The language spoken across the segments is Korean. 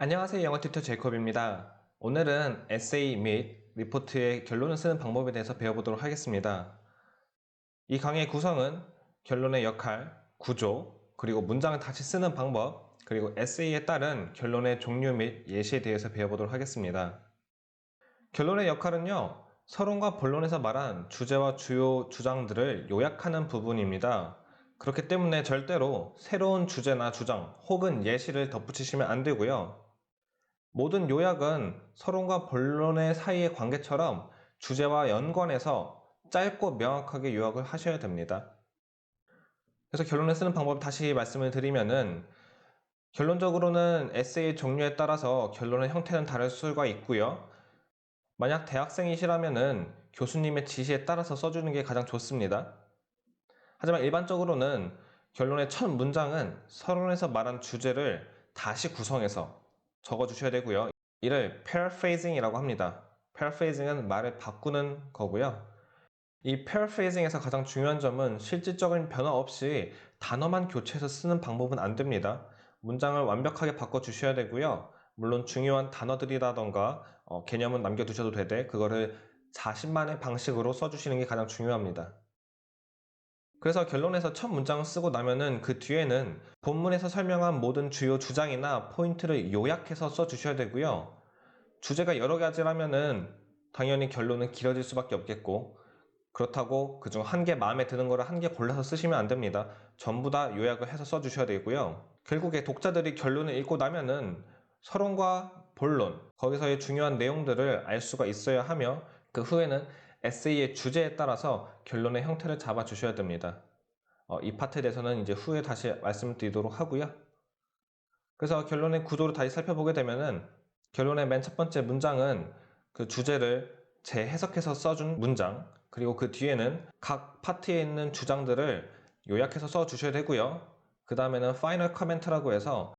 안녕하세요. 영어 튜터 제이콥입니다. 오늘은 에세이 및 리포트의 결론을 쓰는 방법에 대해서 배워보도록 하겠습니다. 이 강의의 구성은 결론의 역할, 구조, 그리고 문장을 다시 쓰는 방법, 그리고 에세이에 따른 결론의 종류 및 예시에 대해서 배워보도록 하겠습니다. 결론의 역할은요, 서론과 본론에서 말한 주제와 주요 주장들을 요약하는 부분입니다. 그렇기 때문에 절대로 새로운 주제나 주장 혹은 예시를 덧붙이시면 안 되고요. 모든 요약은 서론과 본론의 사이의 관계처럼 주제와 연관해서 짧고 명확하게 요약을 하셔야 됩니다. 그래서 결론을 쓰는 방법 다시 말씀을 드리면은 결론적으로는 에세이 종류에 따라서 결론의 형태는 다를 수가 있고요. 만약 대학생이시라면은 교수님의 지시에 따라서 써주는 게 가장 좋습니다. 하지만 일반적으로는 결론의 첫 문장은 서론에서 말한 주제를 다시 구성해서 적어주셔야 되고요. 이를 paraphrasing이라고 합니다. paraphrasing은 말을 바꾸는 거고요. 이 paraphrasing에서 가장 중요한 점은 실질적인 변화 없이 단어만 교체해서 쓰는 방법은 안 됩니다. 문장을 완벽하게 바꿔주셔야 되고요. 물론 중요한 단어들이라던가 개념은 남겨두셔도 되되 그거를 자신만의 방식으로 써주시는 게 가장 중요합니다. 그래서 결론에서 첫 문장을 쓰고 나면은 그 뒤에는 본문에서 설명한 모든 주요 주장이나 포인트를 요약해서 써주셔야 되고요. 주제가 여러 가지라면은 당연히 결론은 길어질 수밖에 없겠고, 그렇다고 그중 한 개 마음에 드는 거를 한 개 골라서 쓰시면 안 됩니다. 전부 다 요약을 해서 써주셔야 되고요. 결국에 독자들이 결론을 읽고 나면은 서론과 본론, 거기서의 중요한 내용들을 알 수가 있어야 하며 그 후에는 에세이의 주제에 따라서 결론의 형태를 잡아 주셔야 됩니다. 이 파트에 대해서는 이제 후에 다시 말씀드리도록 하고요. 그래서 결론의 구조를 다시 살펴보게 되면은 결론의 맨 첫 번째 문장은 그 주제를 재해석해서 써준 문장, 그리고 그 뒤에는 각 파트에 있는 주장들을 요약해서 써주셔야 되고요. 그 다음에는 final comment라고 해서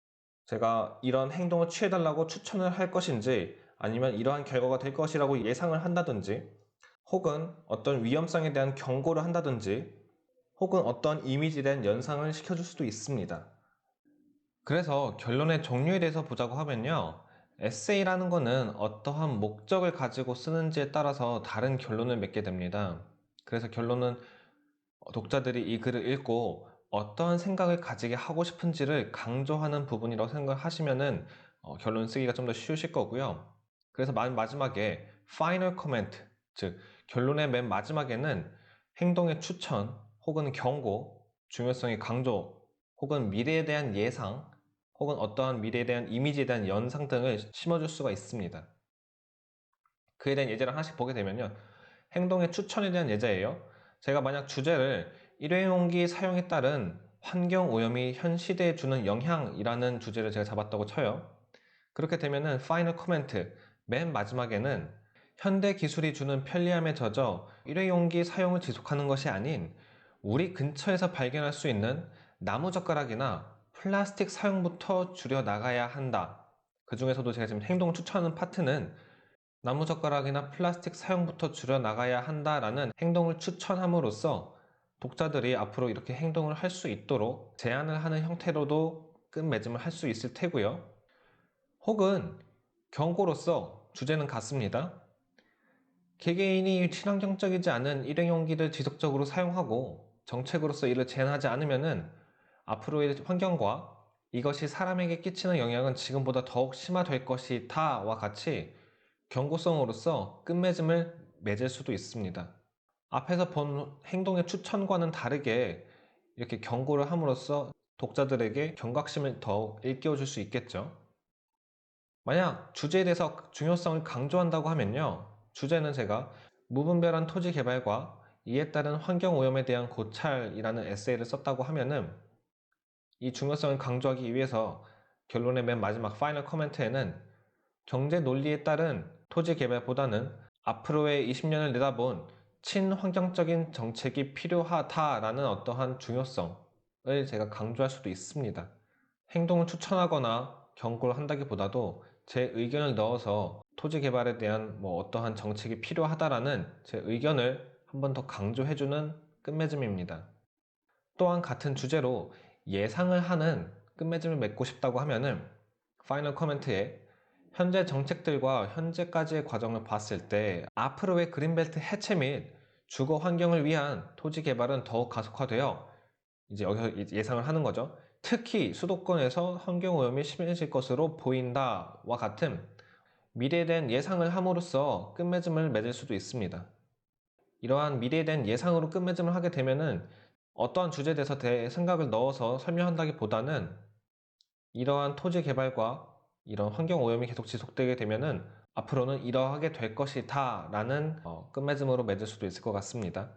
제가 이런 행동을 취해달라고 추천을 할 것인지 아니면 이러한 결과가 될 것이라고 예상을 한다든지 혹은 어떤 위험성에 대한 경고를 한다든지 혹은 어떤 이미지에 대한 연상을 시켜줄 수도 있습니다. 그래서 결론의 종류에 대해서 보자고 하면요. 에세이라는 거는 어떠한 목적을 가지고 쓰는지에 따라서 다른 결론을 맺게 됩니다. 그래서 결론은 독자들이 이 글을 읽고 어떠한 생각을 가지게 하고 싶은지를 강조하는 부분이라고 생각하시면은 결론 쓰기가 좀 더 쉬우실 거고요. 그래서 맨 마지막에 final comment, 즉 결론의 맨 마지막에는 행동의 추천 혹은 경고, 중요성의 강조 혹은 미래에 대한 예상 혹은 어떠한 미래에 대한 이미지에 대한 연상 등을 심어줄 수가 있습니다. 그에 대한 예제를 하나씩 보게 되면요. 행동의 추천에 대한 예제예요. 제가 만약 주제를 일회용기 사용에 따른 환경오염이 현 시대에 주는 영향이라는 주제를 제가 잡았다고 쳐요. 그렇게 되면은 파이널 코멘트 맨 마지막에는 현대 기술이 주는 편리함에 젖어 일회용기 사용을 지속하는 것이 아닌 우리 근처에서 발견할 수 있는 나무젓가락이나 플라스틱 사용부터 줄여 나가야 한다. 그 중에서도 제가 지금 행동을 추천하는 파트는 나무젓가락이나 플라스틱 사용부터 줄여 나가야 한다라는 행동을 추천함으로써 독자들이 앞으로 이렇게 행동을 할 수 있도록 제안을 하는 형태로도 끝맺음을 할 수 있을 테고요. 혹은 경고로서 주제는 같습니다. 개개인이 친환경적이지 않은 일회용기를 지속적으로 사용하고 정책으로서 이를 제한하지 않으면은 앞으로의 환경과 이것이 사람에게 끼치는 영향은 지금보다 더욱 심화될 것이다와 같이 경고성으로서 끝맺음을 맺을 수도 있습니다. 앞에서 본 행동의 추천과는 다르게 이렇게 경고를 함으로써 독자들에게 경각심을 더욱 일깨워줄 수 있겠죠. 만약 주제에 대해서 중요성을 강조한다고 하면요. 주제는 제가 무분별한 토지 개발과 이에 따른 환경오염에 대한 고찰이라는 에세이를 썼다고 하면은 이 중요성을 강조하기 위해서 결론의 맨 마지막 파이널 코멘트에는 경제 논리에 따른 토지 개발보다는 앞으로의 20년을 내다본 친환경적인 정책이 필요하다라는 어떠한 중요성을 제가 강조할 수도 있습니다. 행동을 추천하거나 경고를 한다기보다도 제 의견을 넣어서 토지 개발에 대한 어떠한 정책이 필요하다라는 제 의견을 한 번 더 강조해주는 끝맺음입니다. 또한 같은 주제로 예상을 하는 끝맺음을 맺고 싶다고 하면은 파이널 코멘트에 현재 정책들과 현재까지의 과정을 봤을 때 앞으로의 그린벨트 해체 및 주거 환경을 위한 토지 개발은 더욱 가속화되어 이제 여기서 예상을 하는 거죠. 특히 수도권에서 환경 오염이 심해질 것으로 보인다와 같은 미래에 대한 예상을 함으로써 끝맺음을 맺을 수도 있습니다. 이러한 미래에 대한 예상으로 끝맺음을 하게 되면은 어떠한 주제에 대해서 생각을 넣어서 설명한다기보다는 이러한 토지 개발과 이런 환경 오염이 계속 지속되게 되면은 앞으로는 이러하게 될 것이다 라는 끝맺음으로 맺을 수도 있을 것 같습니다.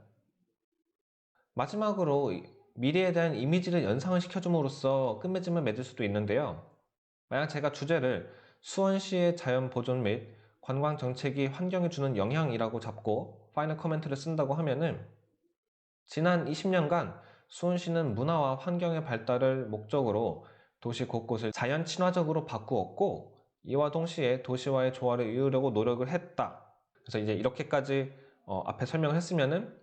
마지막으로 미래에 대한 이미지를 연상을 시켜줌으로써 끝맺음을 맺을 수도 있는데요. 만약 제가 주제를 수원시의 자연 보존 및 관광 정책이 환경에 주는 영향이라고 잡고 파이널 코멘트를 쓴다고 하면은 지난 20년간 수원시는 문화와 환경의 발달을 목적으로 도시 곳곳을 자연 친화적으로 바꾸었고 이와 동시에 도시와의 조화를 이루려고 노력을 했다. 그래서 이제 이렇게까지 앞에 설명을 했으면은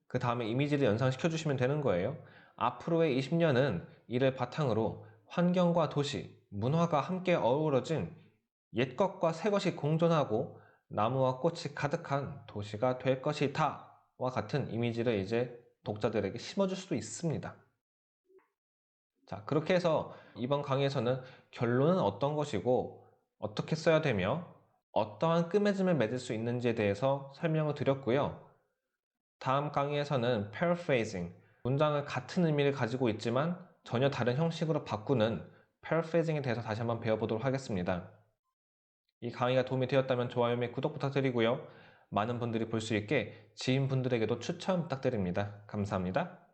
그 다음에 이미지를 연상시켜 주시면 되는 거예요. 앞으로의 20년은 이를 바탕으로 환경과 도시, 문화가 함께 어우러진 옛것과 새것이 공존하고 나무와 꽃이 가득한 도시가 될 것이다 와 같은 이미지를 이제 독자들에게 심어줄 수도 있습니다. 자, 그렇게 해서 이번 강의에서는 결론은 어떤 것이고 어떻게 써야 되며 어떠한 끝맺음을 맺을 수 있는지에 대해서 설명을 드렸고요. 다음 강의에서는 paraphrasing, 문장을 같은 의미를 가지고 있지만 전혀 다른 형식으로 바꾸는 paraphrasing에 대해서 다시 한번 배워보도록 하겠습니다. 이 강의가 도움이 되었다면 좋아요 및 구독 부탁드리고요. 많은 분들이 볼 수 있게 지인분들에게도 추천 부탁드립니다. 감사합니다.